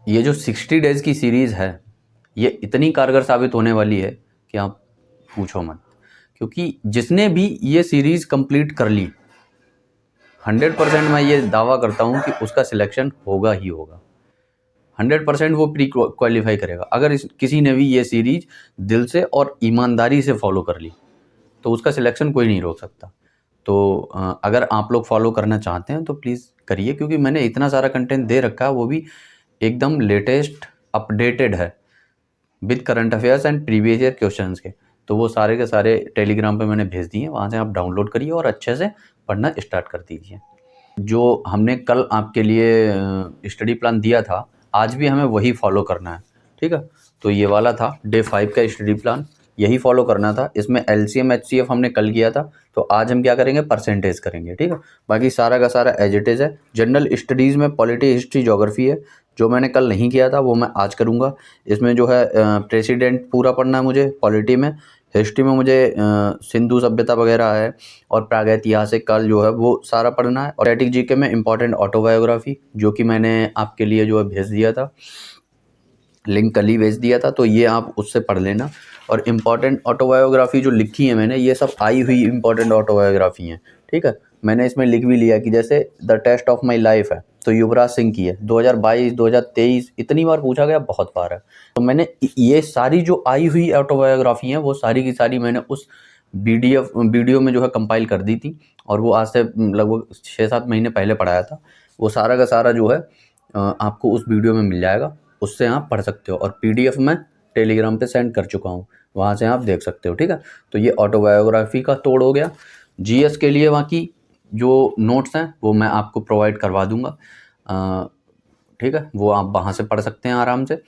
ये जो 60 डेज़ की सीरीज़ है, ये इतनी कारगर साबित होने वाली है कि आप पूछो मत। क्योंकि जिसने भी ये सीरीज़ कंप्लीट कर ली, 100% मैं ये दावा करता हूँ कि उसका सिलेक्शन होगा ही होगा। 100% वो प्री क्वालिफाई करेगा। अगर किसी ने भी ये सीरीज दिल से और ईमानदारी से फॉलो कर ली, तो उसका सिलेक्शन कोई नहीं रोक सकता। तो अगर आप लोग फॉलो करना चाहते हैं तो प्लीज़ करिए, क्योंकि मैंने इतना सारा कंटेंट दे रखा है, वो भी एकदम लेटेस्ट अपडेटेड है with current affairs and previous year questions के। तो वो सारे के सारे टेलीग्राम पे मैंने भेज दिए हैं, वहाँ से आप डाउनलोड करिए और अच्छे से पढ़ना स्टार्ट कर दीजिए। जो हमने कल आपके लिए स्टडी प्लान दिया था, आज भी हमें वही फॉलो करना है, ठीक है। तो ये वाला था डे 5 का स्टडी प्लान, यही फॉलो करना था। इसमें एलसीएम एचसीएफ हमने कल किया था, तो आज हम क्या करेंगे, परसेंटेज करेंगे, ठीक है। बाकी सारा का सारा एज इट इज़ है। जनरल स्टडीज़ में पॉलिटी, हिस्ट्री, ज्योग्राफी है, जो मैंने कल नहीं किया था वो मैं आज करूँगा। इसमें जो है प्रेसिडेंट पूरा पढ़ना है मुझे पॉलिटी में। हिस्ट्री में मुझे सिंधु सभ्यता वगैरह है, और प्रागैतिहासिक काल जो है वो सारा पढ़ना है। और स्टैटिक जीके में इंपॉर्टेंट ऑटोबायोग्राफी, जो कि मैंने आपके लिए जो है भेज दिया था, लिंक कल ही भेज दिया था, तो ये आप उससे पढ़ लेना। और इम्पॉर्टेंट ऑटोबायोग्राफी जो लिखी है मैंने, ये सब आई हुई इम्पॉर्टेंट ऑटोबायोग्राफी हैं, ठीक है। मैंने इसमें लिख भी लिया कि जैसे the test of my life है, तो युवराज सिंह की है, 2022 2023 इतनी बार पूछा गया, बहुत बार है। तो मैंने ये सारी जो आई हुई ऑटोबायोग्राफी हैं, वो सारी की सारी मैंने उस वीडियो में जो है कंपाइल कर दी थी, और वो आज से लगभग 6-7 महीने पहले पढ़ाया था। वो सारा का सारा जो है आपको उस वीडियो में मिल जाएगा, उससे आप पढ़ सकते हो। और पीडीएफ मैं टेलीग्राम पे सेंड कर चुका हूँ, वहाँ से आप देख सकते हो, ठीक है। तो ये ऑटोबायोग्राफी का तोड़ हो गया। जीएस के लिए बाकी जो नोट्स हैं वो मैं आपको प्रोवाइड करवा दूंगा, ठीक है। वो आप वहाँ से पढ़ सकते हैं आराम से।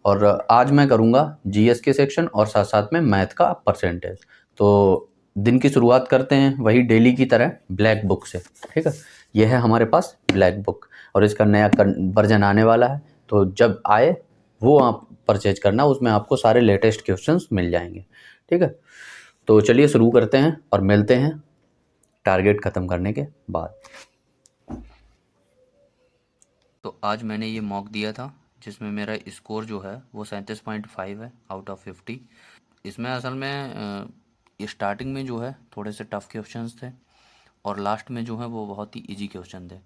और आज मैं करूँगा जीएस के सेक्शन और साथ साथ में मैथ का परसेंटेज। तो दिन की शुरुआत करते हैं वही डेली की तरह ब्लैक बुक से, ठीक है। यह है हमारे पास ब्लैक बुक, और इसका नया वर्जन आने वाला है, तो जब आए वो आप परचेज करना, उसमें आपको सारे लेटेस्ट क्वेश्चंस मिल जाएंगे, ठीक है। तो चलिए शुरू करते हैं और मिलते हैं टारगेट ख़त्म करने के बाद। तो आज मैंने ये मॉक दिया था, जिसमें मेरा स्कोर जो है वो 37.5 है आउट ऑफ 50। इसमें असल में स्टार्टिंग में जो है थोड़े से टफ़ क्वेश्चंस थे, और लास्ट में जो है वो बहुत ही इजी क्वेश्चन थे।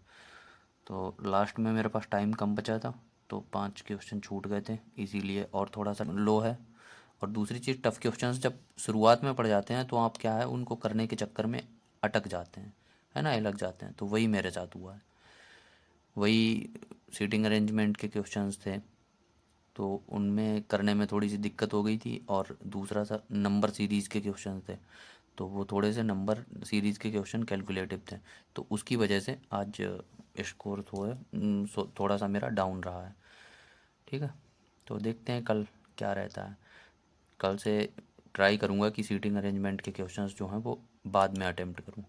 तो लास्ट में मेरे पास टाइम कम बचा था, तो 5 क्वेश्चन छूट गए थे इसीलिए, और थोड़ा सा लो है। और दूसरी चीज़, टफ़ क्वेश्चंस जब शुरुआत में पड़ जाते हैं तो आप क्या है, उनको करने के चक्कर में अटक जाते हैं, है ना, लग जाते हैं। तो वही मेरे साथ हुआ है। वही सीटिंग अरेंजमेंट के क्वेश्चंस थे, तो उनमें करने में थोड़ी सी दिक्कत हो गई थी। और दूसरा सा नंबर सीरीज़ के क्वेश्चन थे, तो वो थोड़े से नंबर सीरीज़ के क्वेश्चन कैलकुलेटिव थे, तो उसकी वजह से आज स्कोर थोड़ा सा मेरा डाउन रहा है, ठीक है। तो देखते हैं कल क्या रहता है। कल से ट्राई करूँगा कि सीटिंग अरेंजमेंट के क्वेश्चंस जो हैं वो बाद में अटेम्प्ट करूँ।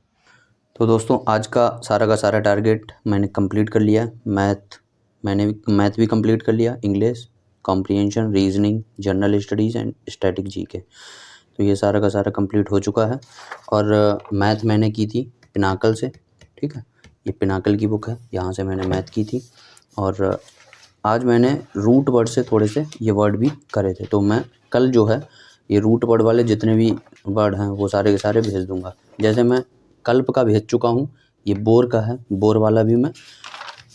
तो दोस्तों आज का सारा टारगेट मैंने कंप्लीट कर लिया। मैथ भी कंप्लीट कर लिया, English, comprehension, reasoning, general studies and static GK. तो ये सारा का सारा कंप्लीट हो चुका है। और मैथ मैंने की थी पिनाकल से, ठीक है। ये पिनाकल की बुक है, यहाँ से मैंने मैथ की थी। और आज मैंने रूट वर्ड से थोड़े से ये वर्ड भी करे थे, तो मैं कल जो है ये रूट वर्ड वाले जितने भी वर्ड हैं वो सारे के सारे भेज दूँगा। जैसे मैं कल्प का भेज चुका हूँ, ये बोर का है, बोर वाला भी मैं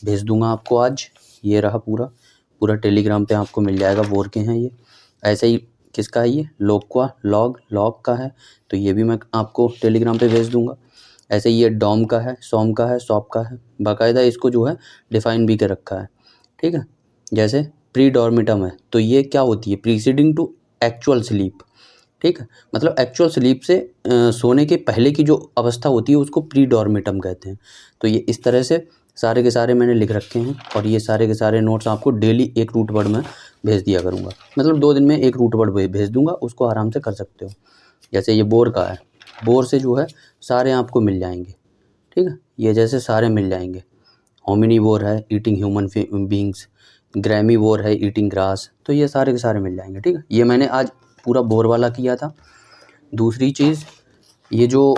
भेज दूँगा आपको आज। ये रहा पूरा टेलीग्राम पे आपको मिल जाएगा, बोर के हैं ये। ऐसे ही किसका है ये, लॉग का है, तो ये भी मैं आपको टेलीग्राम पे भेज दूँगा। ऐसे ही ये डॉम का है, सॉम का है, सॉप का है, बाकायदा इसको जो है डिफ़ाइन भी कर रखा है, ठीक है। जैसे प्री डॉर्मिटम है, तो ये क्या होती है, प्रीसीडिंग टू एक्चुअल स्लीप, ठीक है। मतलब एक्चुअल स्लीप से सोने के पहले की जो अवस्था होती है उसको प्री डॉर्मिटम कहते हैं। तो ये इस तरह से सारे के सारे मैंने लिख रखे हैं, और ये सारे के सारे नोट्स आपको डेली एक रूट वर्ड में भेज दिया करूँगा। मतलब 2 दिन में एक रूट वर्ड भेज दूँगा, उसको आराम से कर सकते हो। जैसे ये बोर का है, बोर से जो है सारे आपको मिल जाएंगे, ठीक है। ये जैसे सारे मिल जाएंगे। होमिनीवोर है, ईटिंग ह्यूमन बींग्स। ग्रैमीवोर है, ईटिंग ग्रास। तो ये सारे के सारे मिल जाएंगे, ठीक है। ये मैंने आज पूरा बोर वाला किया था। दूसरी चीज़, ये जो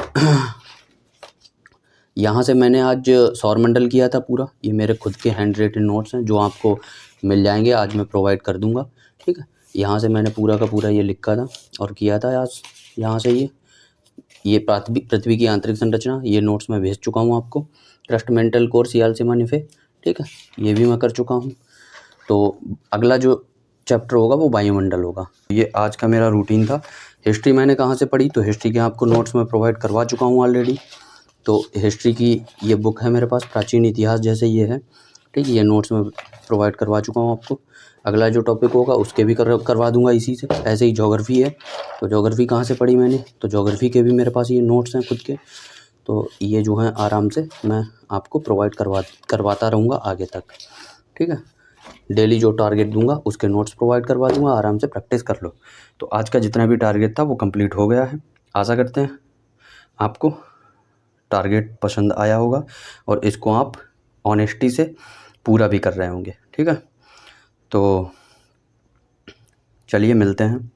यहाँ से मैंने आज सौरमंडल किया था पूरा, ये मेरे खुद के हैंड रिटन नोट्स हैं, जो आपको मिल जाएंगे, आज मैं प्रोवाइड कर दूंगा। ठीक है, यहाँ से मैंने पूरा का पूरा ये लिखा था और किया था आज। यहाँ से ये पृथ्वी की आंतरिक संरचना, ये नोट्स मैं भेज चुका हूँ आपको। ट्रस्ट मेंटल कोर्स याल से मनिफे, ठीक है, ये भी मैं कर चुका हूँ। तो अगला जो चैप्टर होगा वो वायुमंडल होगा। ये आज का मेरा रूटीन था। हिस्ट्री मैंने कहाँ से पढ़ी, तो हिस्ट्री के आपको नोट्स मैं प्रोवाइड करवा चुका हूँ ऑलरेडी। तो हिस्ट्री की ये बुक है मेरे पास, प्राचीन इतिहास जैसे ये है। ठीक है, ये नोट्स मैं प्रोवाइड करवा चुका हूँ आपको। अगला जो टॉपिक होगा उसके भी करवा दूंगा इसी से। ऐसे ही ज्योग्राफी है, तो ज्योग्राफी कहाँ से पढ़ी मैंने, तो ज्योग्राफी के भी मेरे पास ये नोट्स हैं खुद के। तो ये जो हैं आराम से मैं आपको प्रोवाइड करवाता रहूँगा आगे तक। ठीक है, डेली जो टारगेट दूंगा उसके नोट्स प्रोवाइड करवा दूंगा, आराम से प्रैक्टिस कर लो। तो आज का जितना भी टारगेट था वो कंप्लीट हो गया है। आशा करते हैं आपको टारगेट पसंद आया होगा और इसको आप ऑनेस्टी से पूरा भी कर रहे होंगे। ठीक है, तो चलिए मिलते हैं।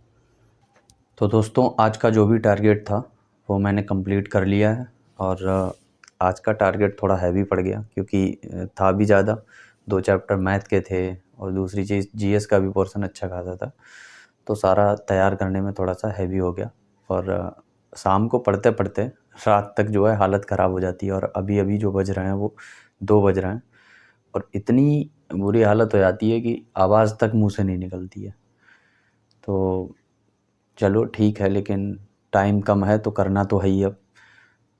तो दोस्तों, आज का जो भी टारगेट था वो मैंने कंप्लीट कर लिया है। और आज का टारगेट थोड़ा हैवी पड़ गया क्योंकि था भी ज़्यादा। 2 चैप्टर मैथ के थे और दूसरी चीज़ जीएस का भी पोर्शन अच्छा खासा था, तो सारा तैयार करने में थोड़ा सा हैवी हो गया। और शाम को पढ़ते पढ़ते रात तक जो है हालत ख़राब हो जाती है। और अभी अभी जो बज रहे हैं वो 2 बज रहे हैं और इतनी बुरी हालत हो जाती है कि आवाज़ तक मुँह से नहीं निकलती है। तो चलो ठीक है, लेकिन टाइम कम है तो करना तो है ही अब।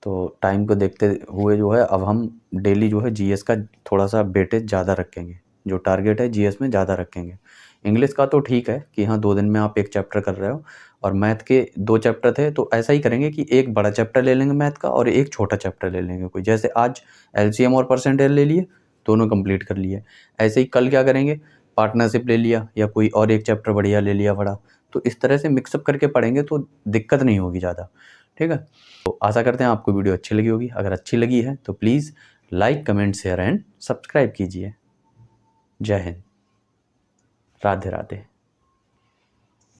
तो टाइम को देखते हुए जो है अब हम डेली जो है जीएस का थोड़ा सा वेटेज ज़्यादा रखेंगे। जो टारगेट है जीएस में ज़्यादा रखेंगे। इंग्लिश का तो ठीक है कि हाँ 2 दिन में आप 1 चैप्टर कर रहे हो, और मैथ के 2 चैप्टर थे तो ऐसा ही करेंगे कि एक बड़ा चैप्टर ले लेंगे मैथ का और एक छोटा चैप्टर ले लेंगे कोई। जैसे आज एलसीएम और परसेंटेज ले लिए, दोनों कंप्लीट कर लिए। ऐसे ही कल क्या करेंगे, पार्टनरशिप ले लिया या कोई और एक चैप्टर बढ़िया ले लिया बड़ा। तो इस तरह से मिक्सअप करके पढ़ेंगे तो दिक्कत नहीं होगी ज़्यादा। ठीक है, तो आशा करते हैं आपको वीडियो अच्छी लगी होगी। अगर अच्छी लगी है तो please like, comment, share and subscribe कीजिए। जय हिंद, राधे राधे।